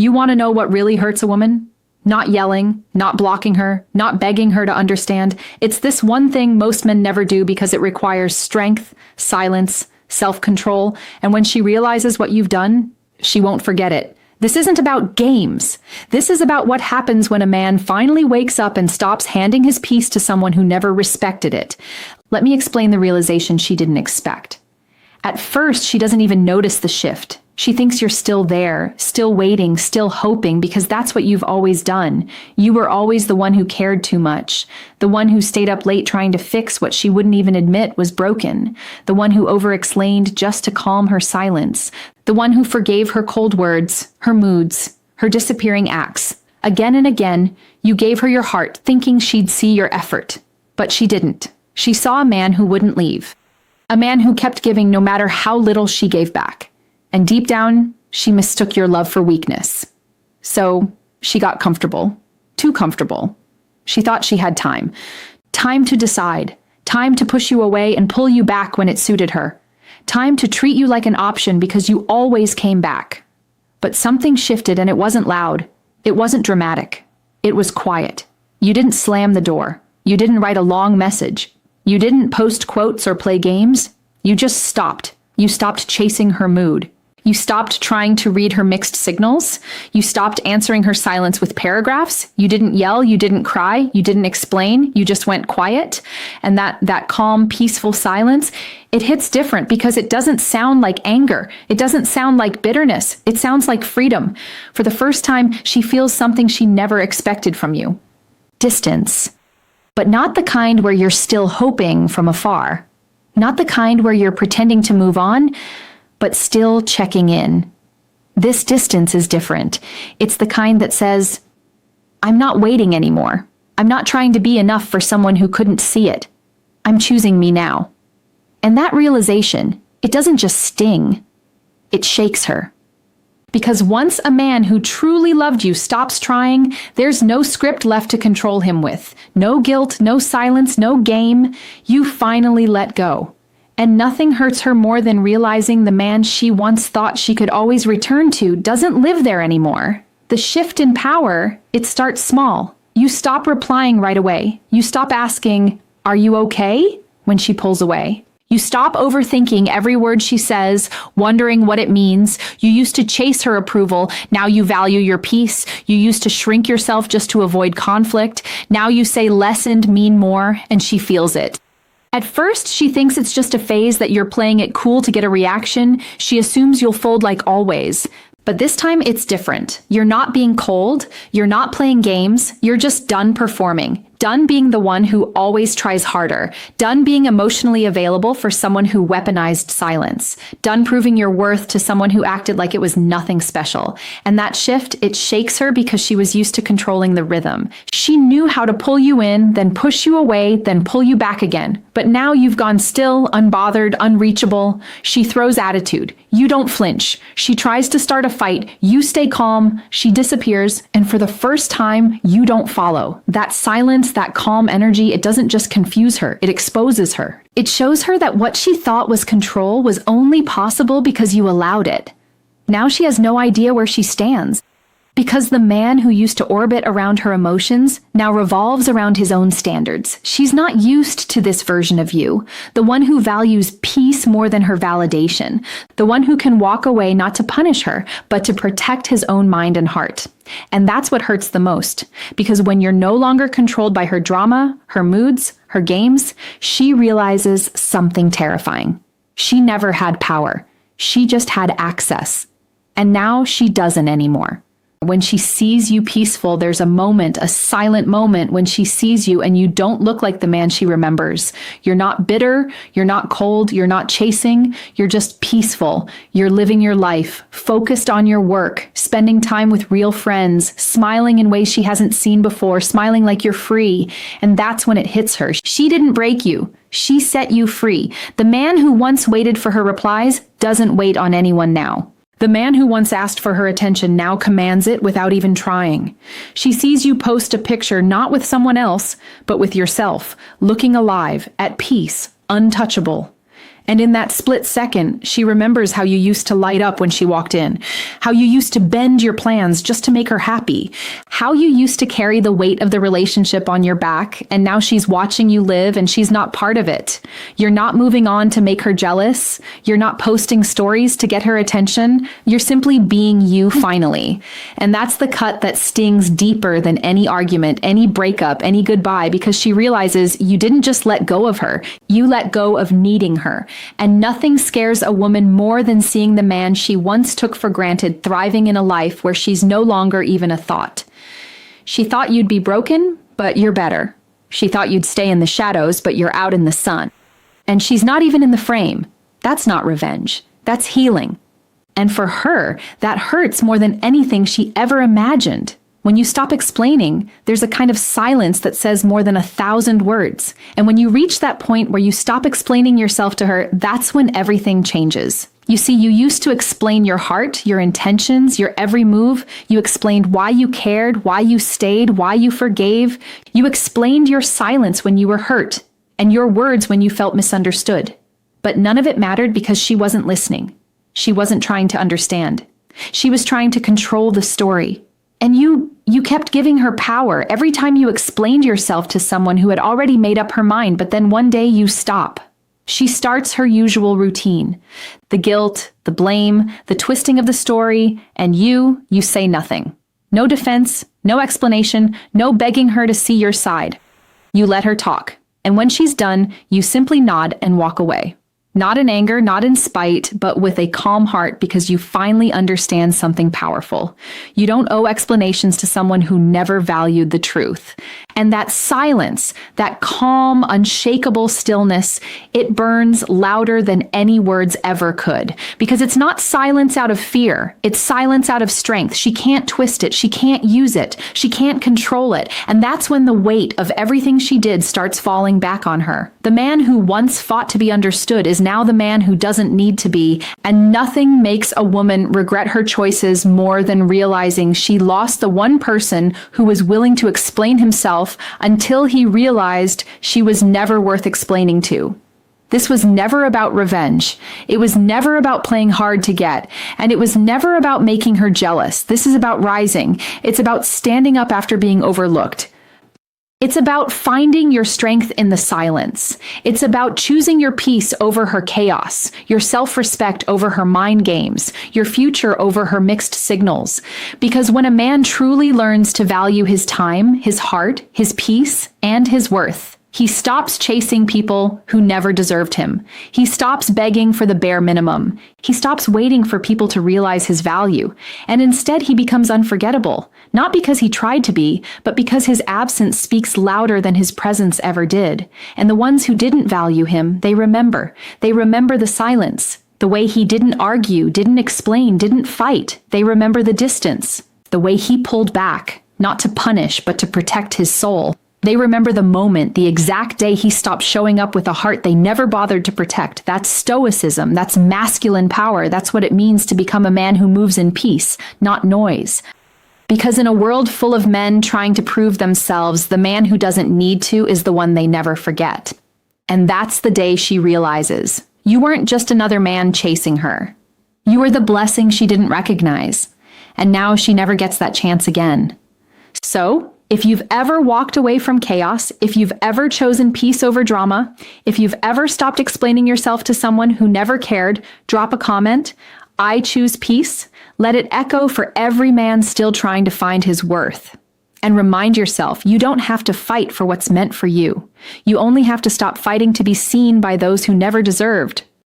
You want to know what really hurts a woman? Not yelling, not blocking her, not begging her to understand. It's this one thing most men never do because it requires strength, silence, self-control, and when she realizes what you've done, she won't forget it. This isn't about games. This is about what happens when a man finally wakes up and stops handing his peace to someone who never respected it. Let me explain the realization she didn't expect. At first, she doesn't even notice the shift. She thinks you're still there, still waiting, still hoping, because that's what you've always done. You were always the one who cared too much, the one who stayed up late trying to fix what she wouldn't even admit was broken, the one who over-explained just to calm her silence, the one who forgave her cold words, her moods, her disappearing acts. Again and again, you gave her your heart, thinking she'd see your effort. But she didn't. She saw a man who wouldn't leave. A man who kept giving no matter how little she gave back. And deep down, she mistook your love for weakness. So she got comfortable. Too comfortable. She thought she had time. Time to decide. Time to push you away and pull you back when it suited her. Time to treat you like an option because you always came back. But something shifted and it wasn't loud. It wasn't dramatic. It was quiet. You didn't slam the door. You didn't write a long message. You didn't post quotes or play games. You just stopped. You stopped chasing her mood. You stopped trying to read her mixed signals. You stopped answering her silence with paragraphs. You didn't yell. You didn't cry. You didn't explain. You just went quiet. And that calm, peaceful silence, it hits different because it doesn't sound like anger. It doesn't sound like bitterness. It sounds like freedom. For the first time, she feels something she never expected from you. Distance. But not the kind where you're still hoping from afar. Not the kind where you're pretending to move on, but still checking in. This distance is different. It's the kind that says, I'm not waiting anymore. I'm not trying to be enough for someone who couldn't see it. I'm choosing me now. And that realization, it doesn't just sting, it shakes her. Because once a man who truly loved you stops trying, there's no script left to control him with. No guilt, no silence, no game. You finally let go. And nothing hurts her more than realizing the man she once thought she could always return to doesn't live there anymore. The shift in power, it starts small. You stop replying right away. You stop asking, "Are you okay?" when she pulls away. You stop overthinking every word she says, wondering what it means. You used to chase her approval. Now you value your peace. You used to shrink yourself just to avoid conflict. Now you say less and mean more, and she feels it. At first, she thinks it's just a phase that you're playing it cool to get a reaction. She assumes you'll fold like always. But this time it's different. You're not being cold. You're not playing games. You're just done performing. Done being the one who always tries harder. Done being emotionally available for someone who weaponized silence. Done proving your worth to someone who acted like it was nothing special. And that shift, it shakes her because she was used to controlling the rhythm. She knew how to pull you in, then push you away, then pull you back again. But now you've gone still, unbothered, unreachable. She throws attitude. You don't flinch. She tries to start a fight. You stay calm. She disappears. And for the first time, you don't follow. That silence, that calm energy, it doesn't just confuse her, it exposes her. It shows her that what she thought was control was only possible because you allowed it. Now she has no idea where she stands. Because the man who used to orbit around her emotions now revolves around his own standards. She's not used to this version of you, the one who values peace more than her validation, the one who can walk away not to punish her, but to protect his own mind and heart. And that's what hurts the most, because when you're no longer controlled by her drama, her moods, her games, she realizes something terrifying. She never had power. She just had access. And now she doesn't anymore. When she sees you peaceful, there's a moment, a silent moment when she sees you and you don't look like the man she remembers. You're not bitter, you're not cold, you're not chasing, you're just peaceful. You're living your life, focused on your work, spending time with real friends, smiling in ways she hasn't seen before, smiling like you're free. And that's when it hits her. She didn't break you. She set you free. The man who once waited for her replies doesn't wait on anyone now. The man who once asked for her attention now commands it without even trying. She sees you post a picture not with someone else, but with yourself, looking alive, at peace, untouchable. And in that split second, she remembers how you used to light up when she walked in, how you used to bend your plans just to make her happy, how you used to carry the weight of the relationship on your back, and now she's watching you live and she's not part of it. You're not moving on to make her jealous. You're not posting stories to get her attention. You're simply being you finally. And that's the cut that stings deeper than any argument, any breakup, any goodbye, because she realizes you didn't just let go of her, you let go of needing her. And nothing scares a woman more than seeing the man she once took for granted thriving in a life where she's no longer even a thought. She thought you'd be broken, but you're better. She thought you'd stay in the shadows, but you're out in the sun. And she's not even in the frame. That's not revenge. That's healing. And for her, that hurts more than anything she ever imagined. When you stop explaining, there's a kind of silence that says more than 1,000 words. And when you reach that point where you stop explaining yourself to her, that's when everything changes. You see, you used to explain your heart, your intentions, your every move. You explained why you cared, why you stayed, why you forgave. You explained your silence when you were hurt, and your words when you felt misunderstood. But none of it mattered because she wasn't listening. She wasn't trying to understand. She was trying to control the story. And you kept giving her power every time you explained yourself to someone who had already made up her mind, but then one day you stop. She starts her usual routine. The guilt, the blame, the twisting of the story, and you say nothing. No defense, no explanation, no begging her to see your side. You let her talk. And when she's done, you simply nod and walk away. Not in anger, not in spite, but with a calm heart because you finally understand something powerful. You don't owe explanations to someone who never valued the truth. And that silence, that calm, unshakable stillness, it burns louder than any words ever could. Because it's not silence out of fear, it's silence out of strength. She can't twist it, she can't use it, she can't control it. And that's when the weight of everything she did starts falling back on her. The man who once fought to be understood is now the man who doesn't need to be, and nothing makes a woman regret her choices more than realizing she lost the one person who was willing to explain himself until he realized she was never worth explaining to. This was never about revenge. It was never about playing hard to get, and it was never about making her jealous. This is about rising. It's about standing up after being overlooked. It's about finding your strength in the silence. It's about choosing your peace over her chaos, your self-respect over her mind games, your future over her mixed signals. Because when a man truly learns to value his time, his heart, his peace, and his worth, he stops chasing people who never deserved him. He stops begging for the bare minimum. He stops waiting for people to realize his value. And instead, he becomes unforgettable. Not because he tried to be, but because his absence speaks louder than his presence ever did. And the ones who didn't value him, they remember. They remember the silence. The way he didn't argue, didn't explain, didn't fight. They remember the distance. The way he pulled back, not to punish, but to protect his soul. They remember the moment, the exact day he stopped showing up with a heart they never bothered to protect. That's Stoicism. That's masculine power. That's what it means to become a man who moves in peace, not noise. Because in a world full of men trying to prove themselves, the man who doesn't need to is the one they never forget. And that's the day she realizes, you weren't just another man chasing her. You were the blessing she didn't recognize. And now she never gets that chance again. So, if you've ever walked away from chaos, if you've ever chosen peace over drama, if you've ever stopped explaining yourself to someone who never cared, drop a comment. I choose peace. Let it echo for every man still trying to find his worth. And remind yourself, you don't have to fight for what's meant for you. You only have to stop fighting to be seen by those who never deserved.